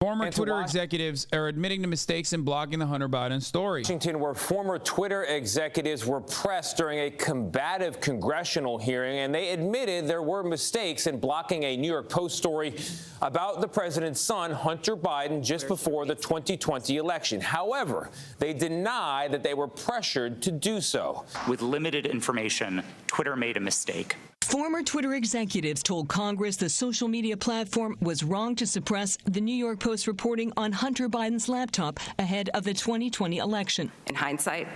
Former Twitter executives are admitting to mistakes in blocking the Hunter Biden story. Washington, where former Twitter executives were pressed during a combative congressional hearing, and they admitted there were mistakes in blocking a New York Post story about the president's son, Hunter Biden, just before the 2020 election. However, they deny that they were pressured to do so. With limited information, Twitter made a mistake. Former Twitter executives told Congress the social media platform was wrong to suppress the New York Post reporting on Hunter Biden's laptop ahead of the 2020 election. In hindsight,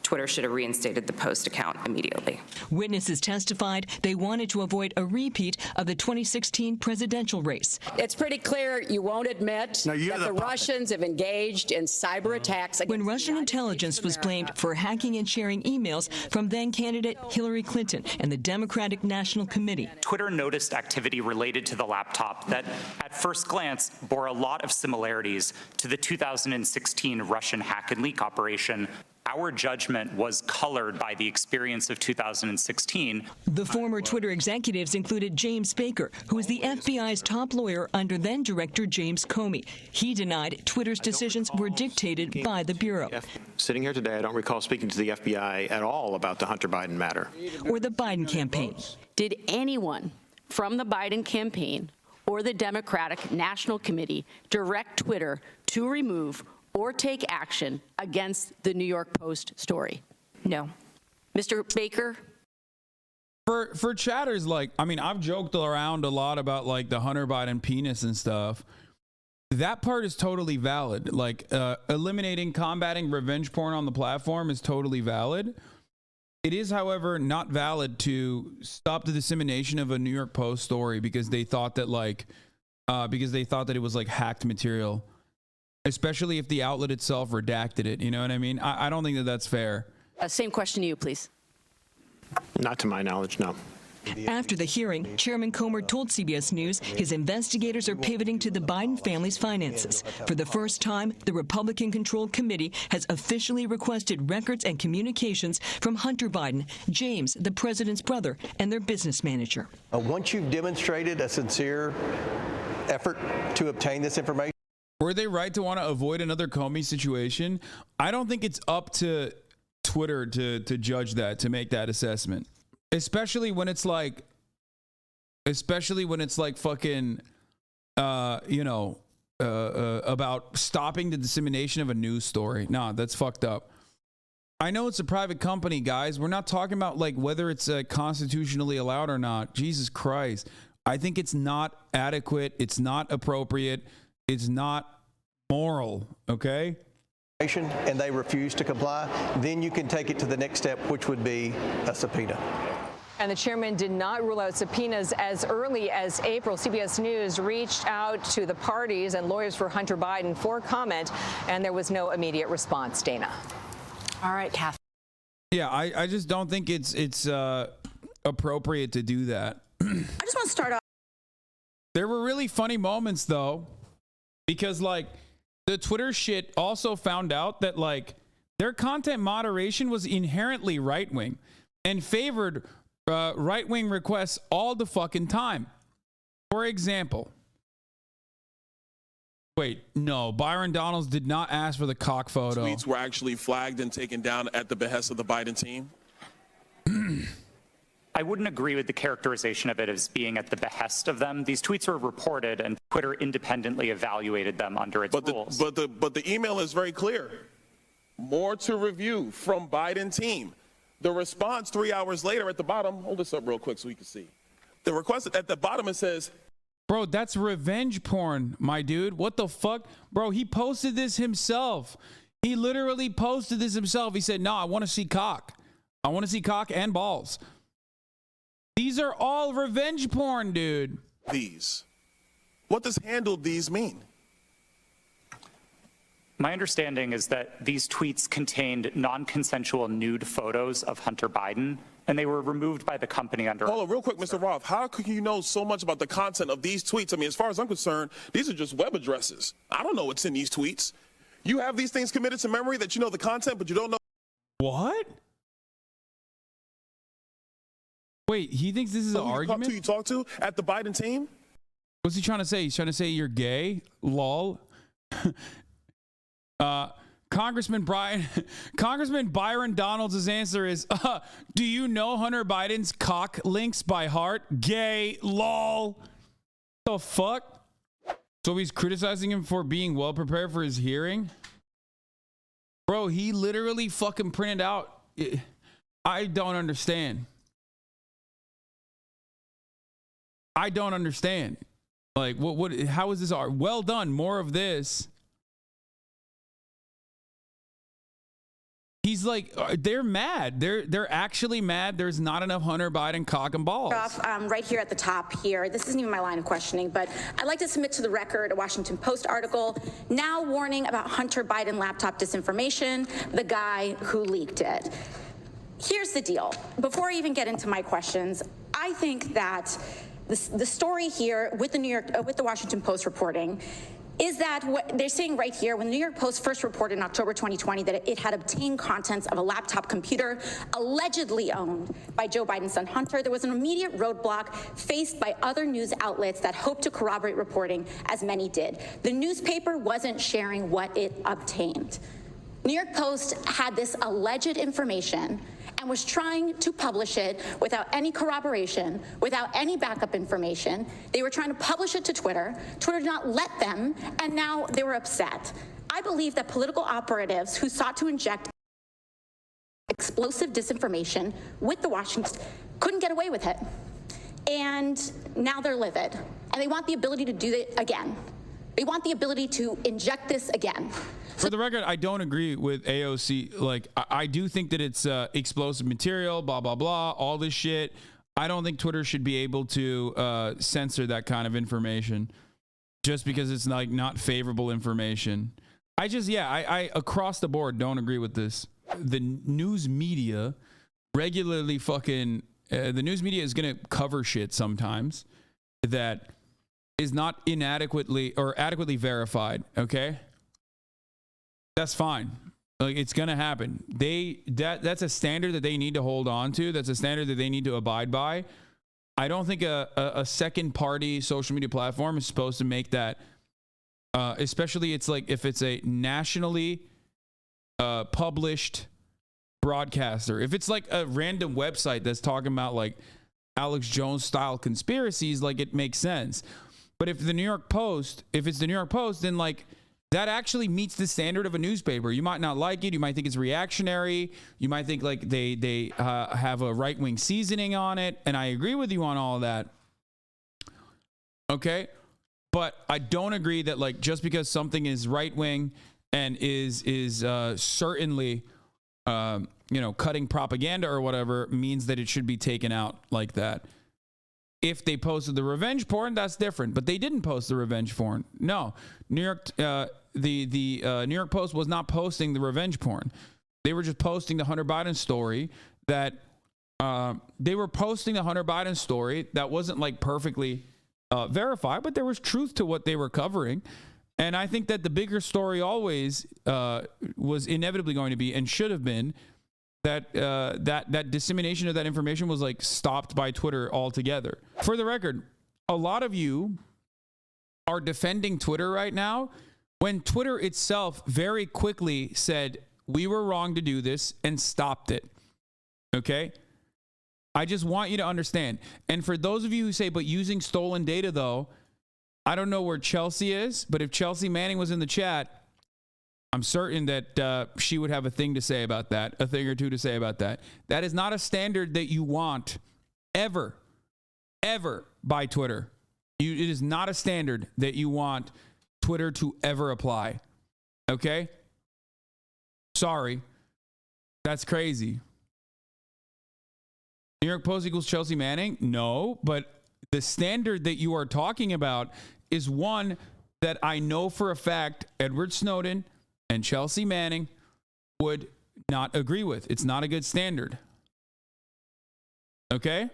Twitter should have reinstated the Post account immediately. Witnesses testified they wanted to avoid a repeat of the 2016 presidential race. It's pretty clear you won't admit that the Russians have engaged in cyber attacks. When Russian intelligence was blamed for hacking and sharing emails from then-candidate Hillary Clinton and the Democratic National Committee. Twitter noticed activity related to the laptop that, at first glance, bore a lot of similarities to the 2016 Russian hack and leak operation. Our judgment was colored by the experience of 2016. The former Twitter executives included James Baker, who was the FBI's top lawyer under then-director James Comey. He denied Twitter's decisions were dictated by the Bureau. Sitting here today, I don't recall speaking to the FBI at all about the Hunter Biden matter. Or the Biden campaign. Did anyone from the Biden campaign or the Democratic National Committee direct Twitter to remove or take action against the New York Post story? No. Mr. Baker? For chatters, like, I mean, I've joked around a lot about like the Hunter Biden penis and stuff. That part is totally valid. Like combating revenge porn on the platform is totally valid. It is, however, not valid to stop the dissemination of a New York Post story because they thought that it was like hacked material. Especially if the outlet itself redacted it. You know what I mean? I don't think that that's fair. Same question to you, please. Not to my knowledge, no. After the hearing, Chairman Comer told CBS News his investigators are pivoting to the Biden family's finances. For the first time, the Republican-controlled committee has officially requested records and communications from Hunter Biden, James, the president's brother, and their business manager. Once you've demonstrated a sincere effort to obtain this information, were they right to want to avoid another Comey situation? I don't think it's up to Twitter to judge that, to make that assessment. Especially when it's like fucking, about stopping the dissemination of a news story. Nah, that's fucked up. I know it's a private company, guys. We're not talking about like whether it's constitutionally allowed or not. Jesus Christ. I think it's not adequate. It's not appropriate. It's not moral, okay? And they refuse to comply, then you can take it to the next step, which would be a subpoena. And the chairman did not rule out subpoenas as early as April. CBS News reached out to the parties and lawyers for Hunter Biden for comment, and there was no immediate response. Dana. All right, Kath. Yeah, I just don't think it's appropriate to do that. I just want to start off. There were really funny moments, though. Because, like, the Twitter shit also found out that, like, their content moderation was inherently right-wing and favored right-wing requests all the fucking time. For example, Byron Donalds did not ask for the cock photo. Tweets were actually flagged and taken down at the behest of the Biden team. I wouldn't agree with the characterization of it as being at the behest of them. These tweets were reported, and Twitter independently evaluated them under its rules. But the email is very clear. More to review from Biden team. The response 3 hours later at the bottom, hold this up real quick so we can see. The request at the bottom, it says, bro, that's revenge porn, my dude. What the fuck? Bro, he posted this himself. He literally posted this himself. He said, no, I want to see cock. I want to see cock and balls. These are all revenge porn, dude. These. What does handled these mean? My understanding is that these tweets contained non-consensual nude photos of Hunter Biden, and they were removed by the company under... Hold on, real quick, Mr. Roth. How could you know so much about the content of these tweets? I mean, as far as I'm concerned, these are just web addresses. I don't know what's in these tweets. You have these things committed to memory that you know the content, but you don't know... What? Wait, he thinks this is an argument? Who you talk to at the Biden team? What's he trying to say? He's trying to say you're gay? Lol. Congressman Byron Donalds' answer is, do you know Hunter Biden's cock links by heart? Gay, lol. The fuck? So he's criticizing him for being well prepared for his hearing? Bro, he literally fucking printed out. I don't understand. I don't understand. Like, how is this art? Well done. More of this. He's like, they're mad. They're actually mad. There's not enough Hunter Biden cock and balls. Right here at the top here. This isn't even my line of questioning, but I'd like to submit to the record a Washington Post article now warning about Hunter Biden laptop disinformation, the guy who leaked it. Here's the deal. Before I even get into my questions, I think that the story here with the Washington Post reporting is that what they're saying right here, when the New York Post first reported in October 2020 that it had obtained contents of a laptop computer allegedly owned by Joe Biden's son Hunter, there was an immediate roadblock faced by other news outlets that hoped to corroborate reporting, as many did. The newspaper wasn't sharing what it obtained. New York Post had this alleged information and was trying to publish it without any corroboration, without any backup information. They were trying to publish it to Twitter. Twitter did not let them, and now they were upset. I believe that political operatives who sought to inject explosive disinformation with the Washington couldn't get away with it. And now they're livid, and they want the ability to do it again. They want the ability to inject this again. For the record, I don't agree with AOC. Like, I do think that it's explosive material, blah, blah, blah, all this shit. I don't think Twitter should be able to censor that kind of information just because it's like not favorable information. I across the board don't agree with this. The news media regularly fucking, the news media is going to cover shit sometimes that is not inadequately or adequately verified, okay? That's fine. Like, it's gonna happen. That's a standard that they need to hold on to. That's a standard that they need to abide by. I don't think a second party social media platform is supposed to make that. Especially it's like if it's a nationally published broadcaster. If it's like a random website that's talking about like Alex Jones style conspiracies, like it makes sense. But if it's the New York Post, then like that actually meets the standard of a newspaper. You might not like it. You might think it's reactionary. You might think like they have a right-wing seasoning on it. And I agree with you on all of that. Okay. But I don't agree that like just because something is right-wing and is certainly, cutting propaganda or whatever means that it should be taken out like that. If they posted the revenge porn, that's different. But they didn't post the revenge porn. No, the New York Post was not posting the revenge porn. They were just posting the Hunter Biden story that wasn't like perfectly verified, but there was truth to what they were covering. And I think that the bigger story always was inevitably going to be and should have been that dissemination of that information was like stopped by Twitter altogether. For the record, a lot of you are defending Twitter right now when Twitter itself very quickly said, we were wrong to do this and stopped it. Okay? I just want you to understand. And for those of you who say, but using stolen data though, I don't know where Chelsea is, but if Chelsea Manning was in the chat, I'm certain that she would have a thing or two to say about that. That is not a standard that you want ever by Twitter. It is not a standard that you want Twitter to ever apply. Okay? Sorry. That's crazy. New York Post equals Chelsea Manning? No, but the standard that you are talking about is one that I know for a fact Edward Snowden and Chelsea Manning would not agree with. It's not a good standard. Okay?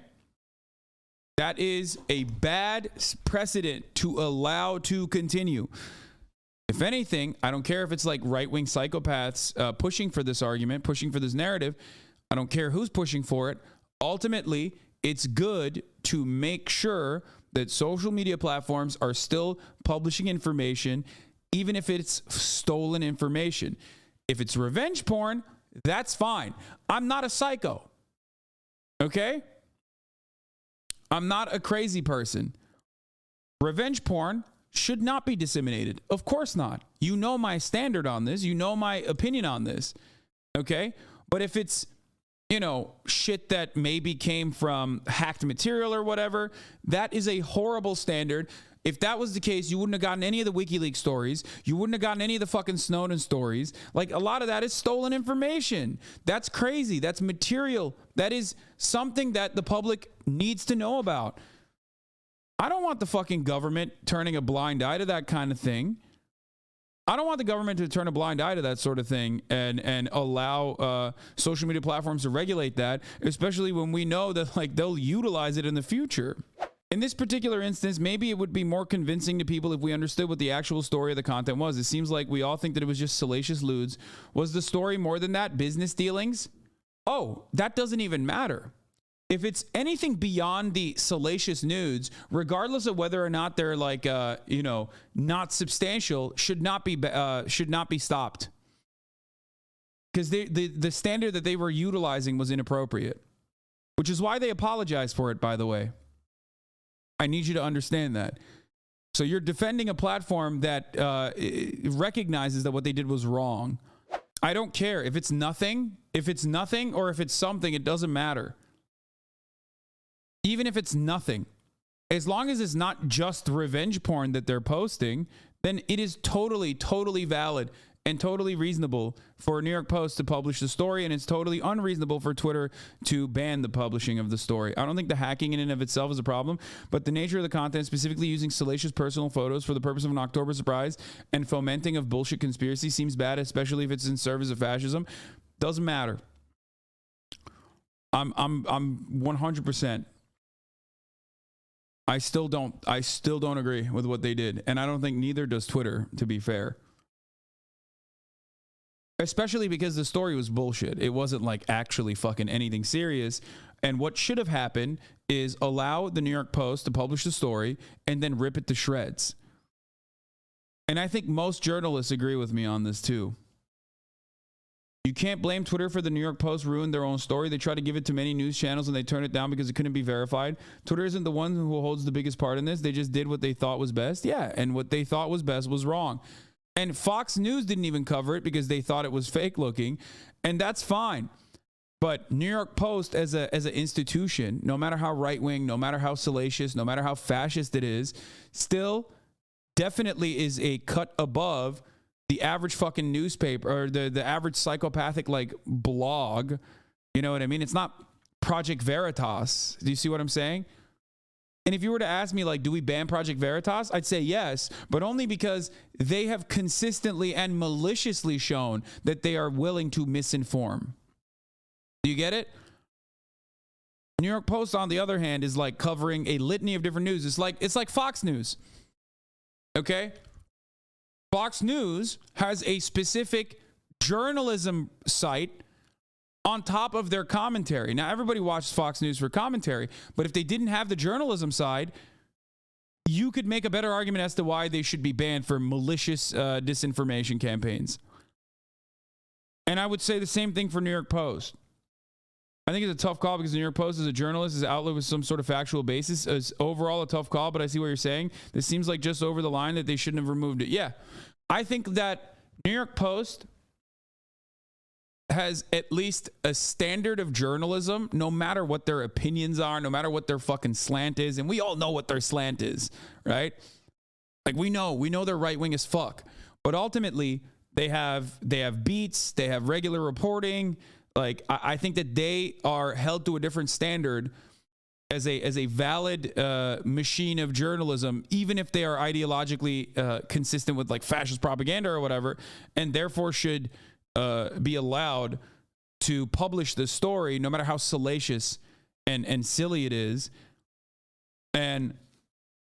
That is a bad precedent to allow to continue. If anything, I don't care if it's like right-wing psychopaths pushing for this argument, pushing for this narrative. I don't care who's pushing for it. Ultimately, it's good to make sure that social media platforms are still publishing information even if it's stolen information. If it's revenge porn, that's fine. I'm not a psycho. Okay? I'm not a crazy person. Revenge porn should not be disseminated. Of course not. You know my standard on this. You know my opinion on this. Okay? But if it's, you know, shit that maybe came from hacked material or whatever, that is a horrible standard. If that was the case, you wouldn't have gotten any of the WikiLeaks stories. You wouldn't have gotten any of the fucking Snowden stories. Like, a lot of that is stolen information. That's crazy. That's material. That is something that the public needs to know about. I don't want the fucking government turning a blind eye to that kind of thing. I don't want the government to turn a blind eye to that sort of thing and allow social media platforms to regulate that, especially when we know that, like, they'll utilize it in the future. In this particular instance, maybe it would be more convincing to people if we understood what the actual story of the content was. It seems like we all think that it was just salacious lewds. Was the story more than that? Business dealings? Oh, that doesn't even matter. If it's anything beyond the salacious nudes, regardless of whether or not they're like, you know, not substantial, should not be stopped. Because the standard that they were utilizing was inappropriate, which is why they apologized for it, by the way. I need you to understand that. So you're defending a platform that recognizes that what they did was wrong. I don't care if it's nothing. If it's nothing or if it's something, it doesn't matter. Even if it's nothing, as long as it's not just revenge porn that they're posting, then it is totally, totally valid and totally reasonable for New York Post to publish the story, and it's totally unreasonable for Twitter to ban the publishing of the story. I don't think the hacking in and of itself is a problem, but the nature of the content, specifically using salacious personal photos for the purpose of an October surprise and fomenting of bullshit conspiracy, seems bad, especially if it's in service of fascism. Doesn't matter. I'm 100%. I still don't agree with what they did, and I don't think neither does Twitter, to be fair. Especially because the story was bullshit. It wasn't like actually fucking anything serious. And what should have happened is allow the New York Post to publish the story and then rip it to shreds. And I think most journalists agree with me on this too. You can't blame Twitter for the New York Post ruined their own story. They tried to give it to many news channels and they turned it down because it couldn't be verified. Twitter isn't the one who holds the biggest part in this. They just did what they thought was best. Yeah, and what they thought was best was wrong. And Fox News didn't even cover it because they thought it was fake looking, and that's fine. But New York Post as an institution, no matter how right-wing, no matter how salacious, no matter how fascist it is, still definitely is a cut above the average fucking newspaper or the average psychopathic like blog. You know what I mean? It's not Project Veritas. Do you see what I'm saying? And if you were to ask me, like, do we ban Project Veritas? I'd say yes, but only because they have consistently and maliciously shown that they are willing to misinform. Do you get it? New York Post, on the other hand, is like covering a litany of different news. It's like Fox News. Okay? Fox News has a specific journalism site on top of their commentary. Now, everybody watches Fox News for commentary, but if they didn't have the journalism side, you could make a better argument as to why they should be banned for malicious disinformation campaigns. And I would say the same thing for New York Post. I think it's a tough call because the New York Post, as a journalist, is outlet with some sort of factual basis. It's overall a tough call, but I see what you're saying. This seems like just over the line that they shouldn't have removed it. Yeah, I think that New York Post has at least a standard of journalism, no matter what their opinions are, no matter what their fucking slant is. And we all know what their slant is, right? Like we know they're right wing as fuck, but ultimately they have beats, they have regular reporting. Like I think that they are held to a different standard as a valid machine of journalism, even if they are ideologically consistent with like fascist propaganda or whatever, and therefore should be allowed to publish the story, no matter how salacious and silly it is. And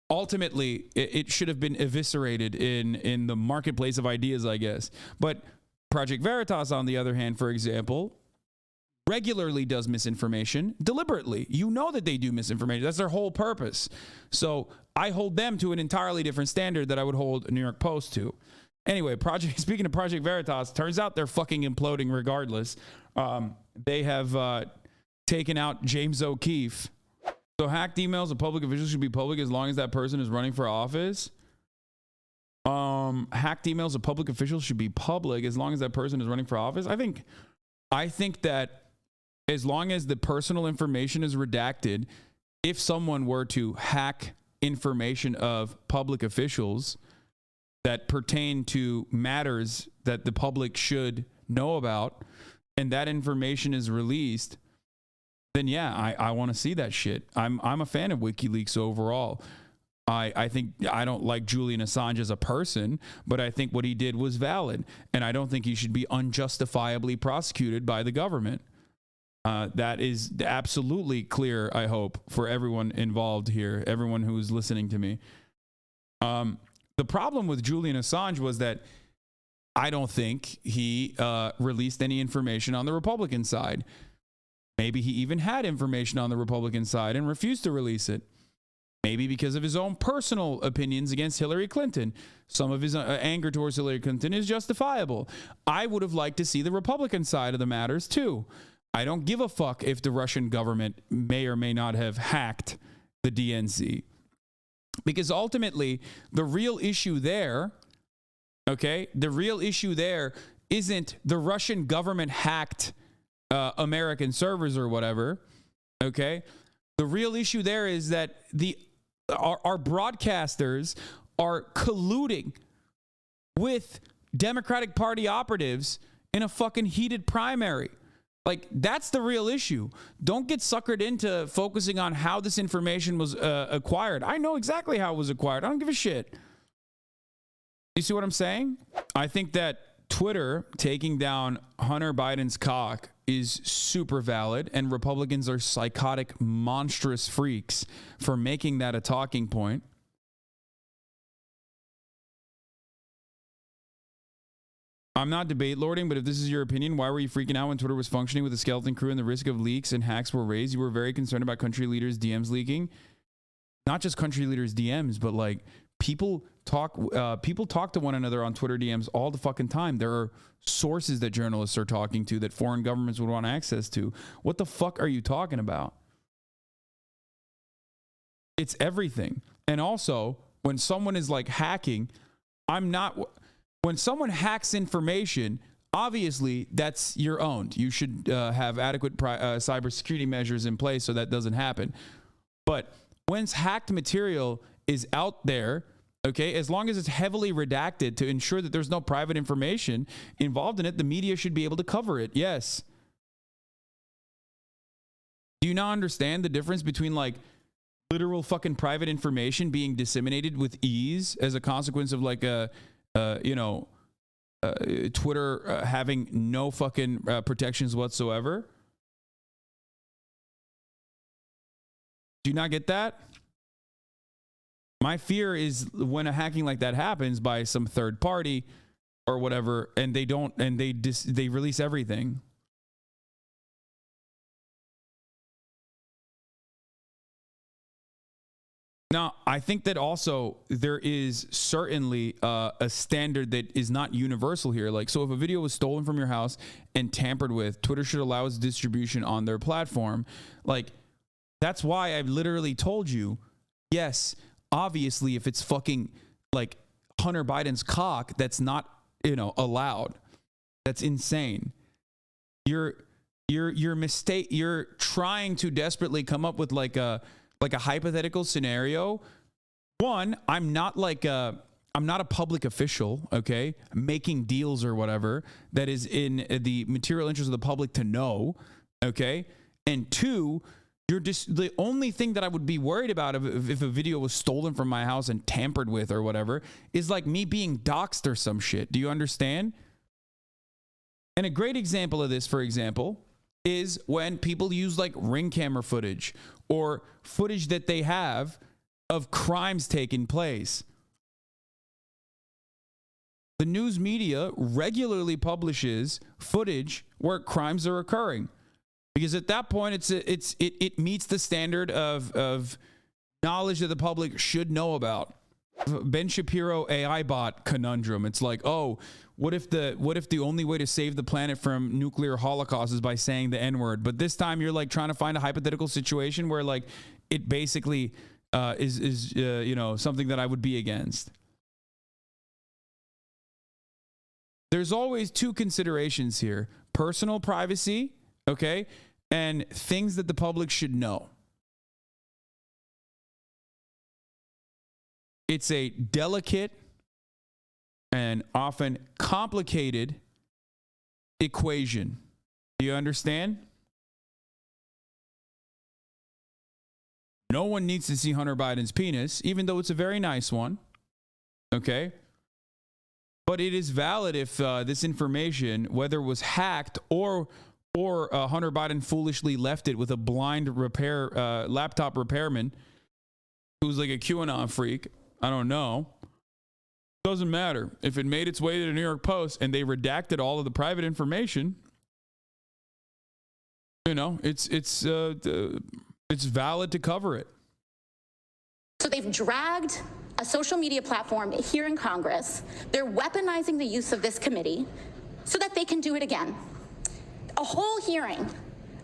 ultimately, it should have been eviscerated in the marketplace of ideas, I guess. But Project Veritas, on the other hand, for example, regularly does misinformation deliberately. You know that they do misinformation. That's their whole purpose. So I hold them to an entirely different standard that I would hold New York Post to. Anyway, speaking of Project Veritas, turns out they're fucking imploding regardless. They have taken out James O'Keefe. So hacked emails of public officials should be public as long as that person is running for office. Hacked emails of public officials should be public as long as that person is running for office. I think that as long as the personal information is redacted, if someone were to hack information of public officials that pertain to matters that the public should know about, and that information is released, then yeah, I want to see that shit. I'm a fan of WikiLeaks overall. I think I don't like Julian Assange as a person, but I think what he did was valid, and I don't think he should be unjustifiably prosecuted by the government. That is absolutely clear, I hope, for everyone involved here, everyone who is listening to me. The problem with Julian Assange was that I don't think he released any information on the Republican side. Maybe he even had information on the Republican side and refused to release it. Maybe because of his own personal opinions against Hillary Clinton. Some of his anger towards Hillary Clinton is justifiable. I would have liked to see the Republican side of the matters too. I don't give a fuck if the Russian government may or may not have hacked the DNC. Because ultimately, the real issue there, okay, the real issue there isn't the Russian government hacked American servers or whatever, okay? The real issue there is that our broadcasters are colluding with Democratic Party operatives in a fucking heated primary. Like, that's the real issue. Don't get suckered into focusing on how this information was acquired. I know exactly how it was acquired. I don't give a shit. You see what I'm saying? I think that Twitter taking down Hunter Biden's cock is super valid, and Republicans are psychotic, monstrous freaks for making that a talking point. I'm not debate lording, but if this is your opinion, why were you freaking out when Twitter was functioning with a skeleton crew and the risk of leaks and hacks were raised? You were very concerned about country leaders' DMs leaking. Not just country leaders' DMs, but like people talk to one another on Twitter DMs all the fucking time. There are sources that journalists are talking to that foreign governments would want access to. What the fuck are you talking about? It's everything. And also, when someone is like hacking, when someone hacks information, obviously that's your own. You should have adequate cybersecurity measures in place so that doesn't happen. But when hacked material is out there, okay, as long as it's heavily redacted to ensure that there's no private information involved in it, the media should be able to cover it. Yes. Do you not understand the difference between like literal fucking private information being disseminated with ease as a consequence of like Twitter having no fucking protections whatsoever? Do you not get that? My fear is when a hacking like that happens by some third party or whatever, and they release everything. Now, I think that also there is certainly a standard that is not universal here. Like, so if a video was stolen from your house and tampered with, Twitter should allow its distribution on their platform. Like, that's why I've literally told you, yes, obviously, if it's fucking like Hunter Biden's cock, that's not, allowed. That's insane. You're trying to desperately come up with like a hypothetical scenario. One, I'm not a public official, okay, making deals or whatever that is in the material interest of the public to know, okay? And two, you're just the only thing that I would be worried about if a video was stolen from my house and tampered with or whatever is like me being doxxed or some shit. Do you understand? And a great example of this, for example, is when people use like Ring camera footage or footage that they have of crimes taking place. The news media regularly publishes footage where crimes are occurring. Because at that point, it meets the standard of knowledge that the public should know about. Ben Shapiro AI bot conundrum. It's like, oh, what if the only way to save the planet from nuclear holocaust is by saying the N-word? But this time you're like trying to find a hypothetical situation where like it basically is you know, something that I would be against. There's always two considerations here: personal privacy, okay, and things that the public should know. It's a delicate and often complicated equation. Do you understand? No one needs to see Hunter Biden's penis, even though it's a very nice one. Okay? But it is valid if this information, whether it was hacked or Hunter Biden foolishly left it with a blind laptop repairman who's like a QAnon freak. I don't know. Doesn't matter. If it made its way to the New York Post and they redacted all of the private information, you know, it's valid to cover it. So they've dragged a social media platform here in Congress. They're weaponizing the use of this committee so that they can do it again. A whole hearing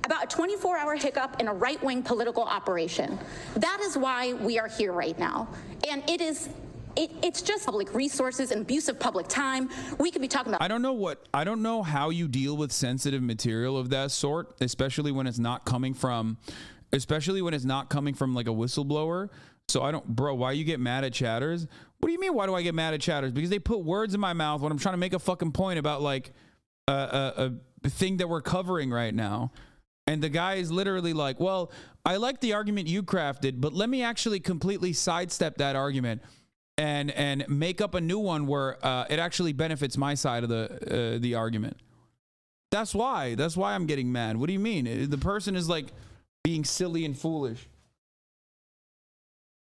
about a 24-hour hiccup in a right-wing political operation. That is why we are here right now. And it's just public resources and abuse of public time. We could be talking about... I don't know how you deal with sensitive material of that sort, especially when it's not coming from like a whistleblower. So bro, why you get mad at chatters? What do you mean, why do I get mad at chatters? Because they put words in my mouth when I'm trying to make a fucking point about like a thing that we're covering right now. And the guy is literally like, well, I like the argument you crafted, but let me actually completely sidestep that argument and make up a new one where it actually benefits my side of the argument. That's why I'm getting mad. What do you mean? The person is like being silly and foolish.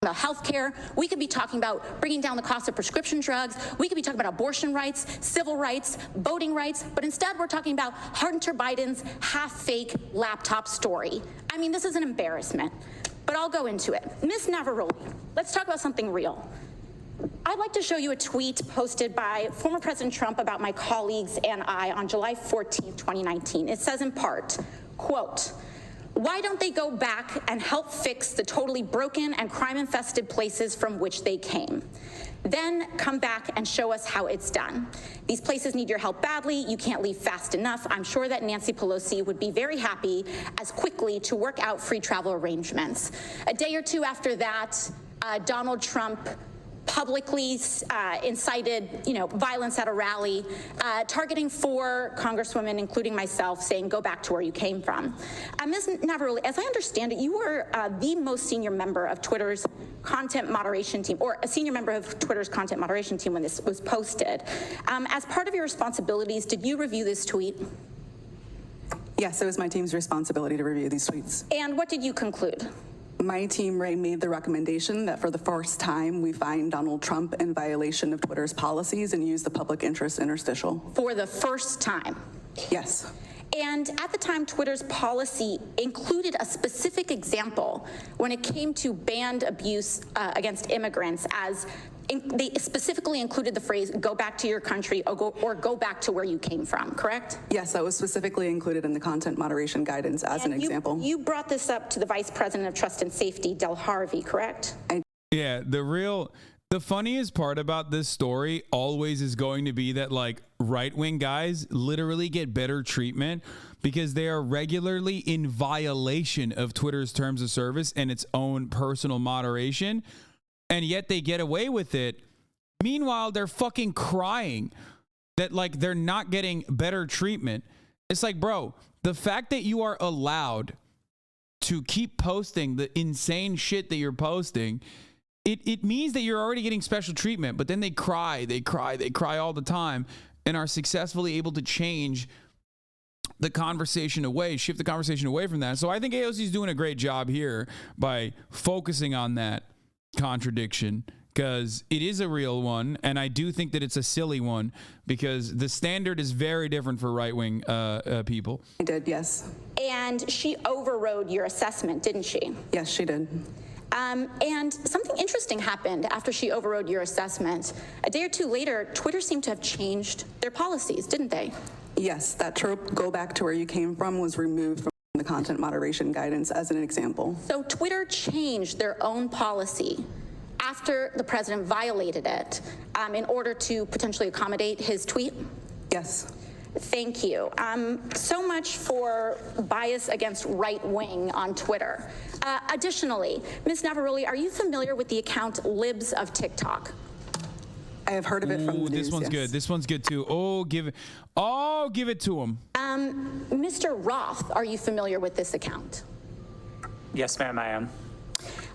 About healthcare, we could be talking about bringing down the cost of prescription drugs. We could be talking about abortion rights, civil rights, voting rights, but instead we're talking about Hunter Biden's half-fake laptop story. I mean, this is an embarrassment, but I'll go into it. Ms. Navarrete, let's talk about something real. I'd like to show you a tweet posted by former President Trump about my colleagues and I on July 14th, 2019. It says in part, quote, "Why don't they go back and help fix the totally broken and crime-infested places from which they came? Then come back and show us how it's done. These places need your help badly. You can't leave fast enough. I'm sure that Nancy Pelosi would be very happy as quickly to work out free travel arrangements." A day or two after that, Donald Trump publicly incited, violence at a rally, targeting 4 congresswomen, including myself, saying, "Go back to where you came from." Ms. Navarrete, as I understand it, you were the most senior member of Twitter's content moderation team, or a senior member of Twitter's content moderation team when this was posted. As part of your responsibilities, did you review this tweet? Yes, it was my team's responsibility to review these tweets. And what did you conclude? My team made the recommendation that for the first time we find Donald Trump in violation of Twitter's policies and use the public interest interstitial. For the first time? Yes. And at the time, Twitter's policy included a specific example when it came to banned abuse against immigrants, as they specifically included the phrase, "go back to your country," or go back to where you came from, correct? Yes, that was specifically included in the content moderation guidance as an example. You brought this up to the Vice President of Trust and Safety, Del Harvey, correct? Yeah, the funniest part about this story always is going to be that like right-wing guys literally get better treatment because they are regularly in violation of Twitter's terms of service and its own personal moderation, and yet they get away with it. Meanwhile, they're fucking crying that like they're not getting better treatment. It's like, bro, the fact that you are allowed to keep posting the insane shit that you're posting, it means that you're already getting special treatment, but then they cry all the time and are successfully able to change the conversation away, shift the conversation away from that. So I think AOC is doing a great job here by focusing on that contradiction, because it is a real one, and I do think that it's a silly one because the standard is very different for right-wing people. I did, yes. And she overrode your assessment, didn't she? Yes, she did. And something interesting interesting happened after she overrode your assessment. A day or two later, Twitter seemed to have changed their policies, didn't they? Yes, that trope, go back to where you came from, was removed from the content moderation guidance as an example. So Twitter changed their own policy after the president violated it in order to potentially accommodate his tweet? Yes. Thank you. So much for bias against right wing on Twitter. Additionally, Ms. Navaroli, are you familiar with the account Libs of TikTok? I have heard of it from the this news, one's yes. good. This one's good too. give it to him. Mr. Roth, are you familiar with this account? Yes, ma'am, I am.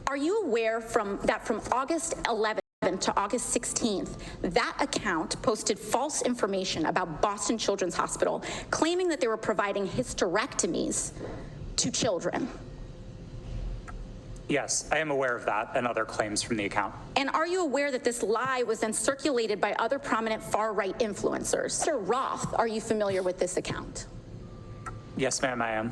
Are you aware that from August 11th to August 16th, that account posted false information about Boston Children's Hospital, claiming that they were providing hysterectomies to children? Yes, I am aware of that and other claims from the account. And are you aware that this lie was then circulated by other prominent far-right influencers? Mr. Roth, are you familiar with this account? Yes, ma'am, I am.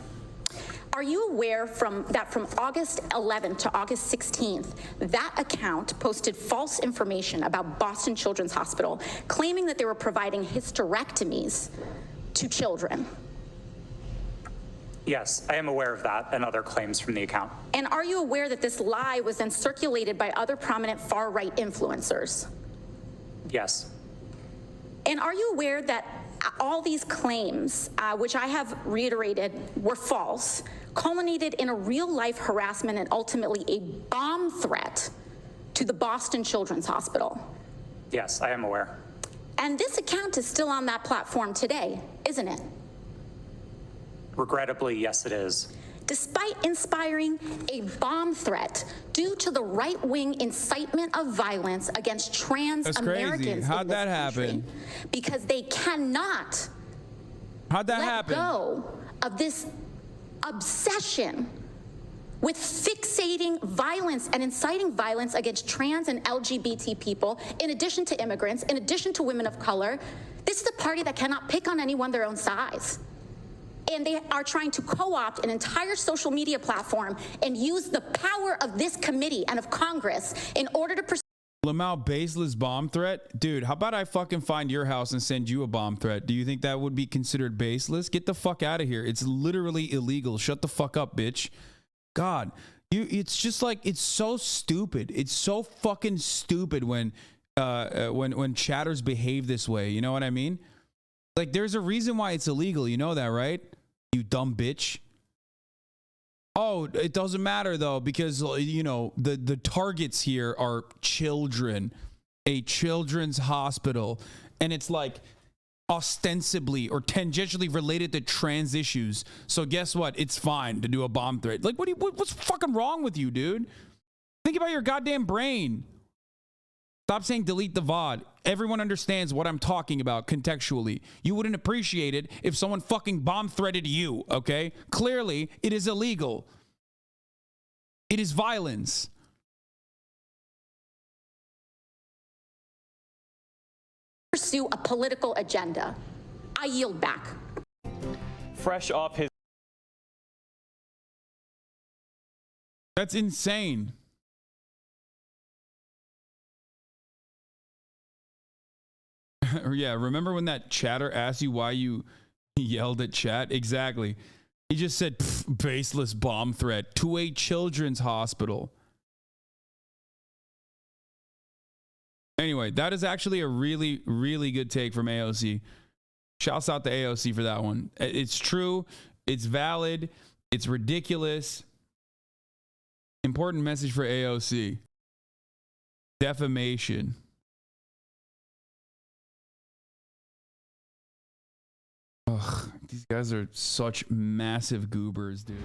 Are you aware that from August 11th to August 16th, that account posted false information about Boston Children's Hospital, claiming that they were providing hysterectomies to children? Yes, I am aware of that and other claims from the account. And are you aware that this lie was then circulated by other prominent far-right influencers? Yes. And are you aware that all these claims, which I have reiterated were false, culminated in a real-life harassment and ultimately a bomb threat to the Boston Children's Hospital? Yes, I am aware. And this account is still on that platform today, isn't it? Regrettably, yes, it is. Despite inspiring a bomb threat due to the right-wing incitement of violence against trans That's Americans crazy. How'd that happen? Because they cannot How'd that let happen? go of this obsession with fixating violence and inciting violence against trans and LGBT people, in addition to immigrants, in addition to women of color. This is a party that cannot pick on anyone their own size. And they are trying to co-opt an entire social media platform and use the power of this committee and of Congress in order to pursue. Lamau, baseless bomb threat? Dude, how about I fucking find your house and send you a bomb threat? Do you think that would be considered baseless? Get the fuck out of here. It's literally illegal. Shut the fuck up, bitch. God, it's just like, it's so stupid. It's so fucking stupid when chatters behave this way. You know what I mean? Like, there's a reason why it's illegal. You know that, right? You dumb bitch. Oh, it doesn't matter though, because you know the targets here are children, a children's hospital, and it's like ostensibly or tangentially related to trans issues. So guess what? It's fine to do a bomb threat. Like, what's fucking wrong with you, dude? Think about your goddamn brain. Stop saying delete the VOD. Everyone understands what I'm talking about contextually. You wouldn't appreciate it if someone fucking bomb threatened you, okay? Clearly, it is illegal. It is violence. Pursue a political agenda. I yield back. Fresh off his... That's insane. Yeah, remember when that chatter asked you why you yelled at chat? Exactly. He just said baseless bomb threat to a children's hospital. Anyway, that is actually a really, really good take from AOC. Shouts out to AOC for that one. It's true. It's valid. It's ridiculous. Important message for AOC. Defamation. Ugh, these guys are such massive goobers, dude.